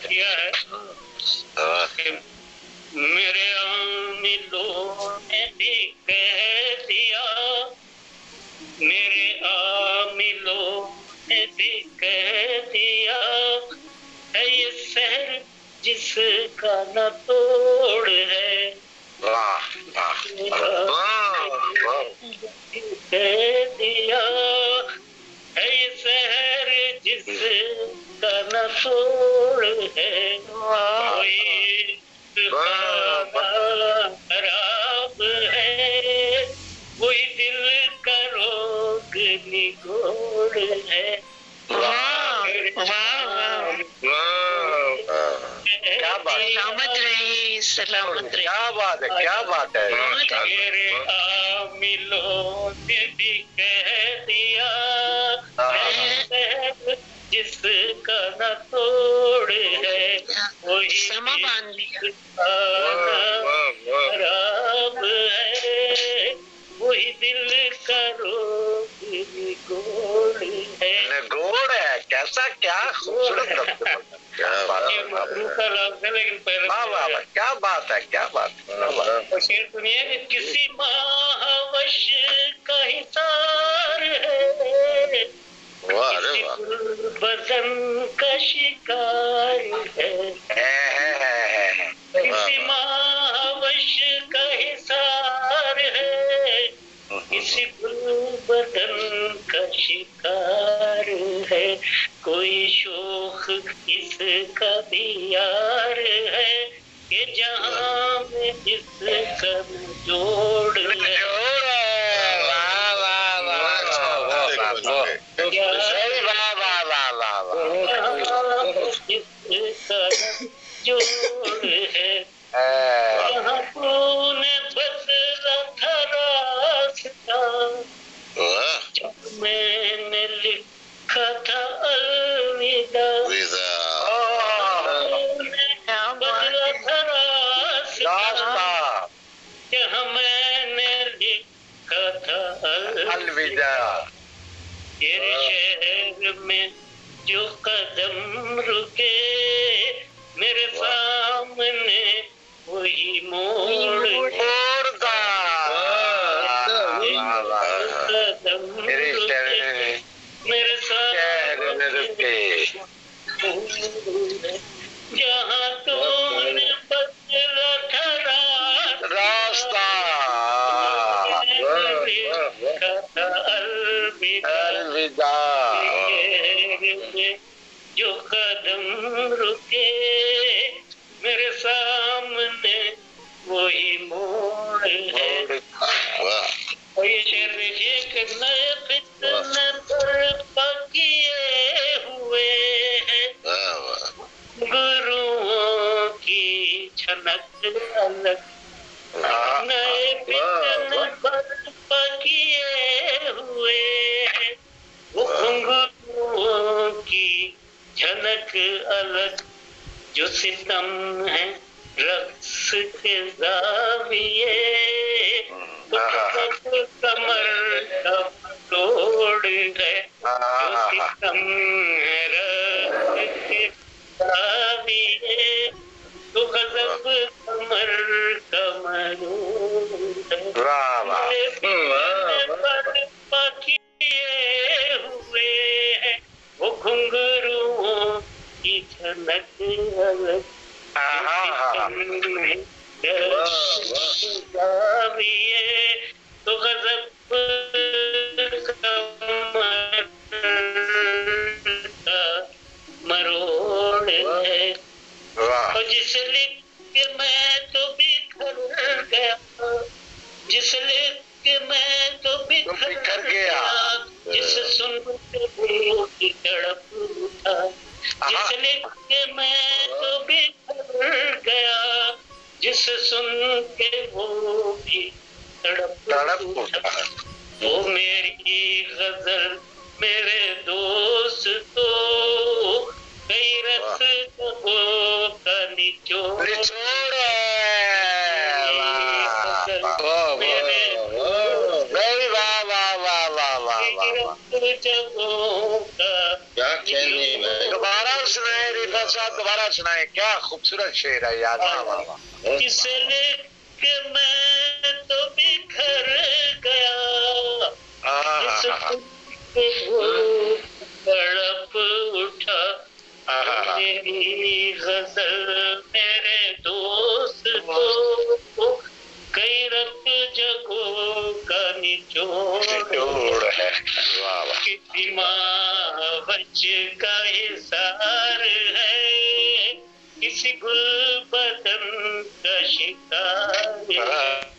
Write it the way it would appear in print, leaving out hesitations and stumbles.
किया है कि मेरे आमिलों ने भी कह दिया, मेरे आमिलों ने भी कह दिया है ये शहर जिसका न तोड़ है। कह दिया है ये शहर जिसका न तोड़ है। कोई खराब है, कोई दिल का रोग निगोड़ है। क्या बात, सलामत रहे, सलामत रहे। क्या बात है, क्या बात है। मेरे आमिलों ने भी कह दिया जिसका न तोड़ है, वही समा बांध लिया। खराब है, वही दिल का रोग निगोड़ है। निगोड़ है, कैसा, क्या खूबसूरत क्या बात है, लेकिन पहले क्या बात है, क्या बात है। शेर सुनिए कि किसी महावश का हिसार है, किसी बदन का शिकार है, किसी महावश का हिसार है, किसी बदन का शिकार है। कोई शोख इसका भी यार है कि जहाँ में जिसका जोड़ है। जोड़ है यहाँ तूने बदला था रास्ता, जब मैंने लिखा था अलविदा। बदला था रास्ता, जहाँ मैंने लिखा था अलविदा। तेरे शहर में जो कदम रुके मेरे सामने वही मोड़ मोड़ता। कदम रुके मेरे सामने जहाँ तूने बदला था रास्ता, अलविदा। जो कदम रुके मेरे सामने वही मोड़ है। और ये शेर देखिए कि नए फितने बर्पा किए हुए हैं, गुरुओं की छनक अलग। नए फितने बर्पा किए हुए हैं, वो घुंघरुओं की झलक अलग। जो सितम है रक्स के ज़ाविये, तो कमर का तोड़ है। जो सितम है रक्स के ज़ाविये, तो गज़ब कमर का मरूद है। हुए हैं वो घुंघरुओं की झलक अलग। तो गज़ब कमर का मरोड़ है। और जिसे लिख के मैं तो बिखर गया, जिसे लिख के मैं तो बिखर गया, जिसे सुन के वो की तड़प उठा। जिसे लिख के मैं तो बिखर गया, जिसे सुन के वो भी तड़प उठा। वो मेरी गजल मेरे दोस्तों, कई रस का निचोड़ निचोड़ भाई, वाह वाह वाह वाह वाह वाह। क्या कहने में, दोबारा सुनाए रिफा साहब, दोबारा सुनाए, क्या खूबसूरत शेर है यार, वाह वाह वाह। जिसे लेके मैं तो बिखर गया, तड़प उठा मेरी गजल मेरे दोस्त को, कई रक्त जगों का निचोड़ है, वाह वाह। किसी माँ बच्चे का इशार है, किसी गुल बदन का शिकार है।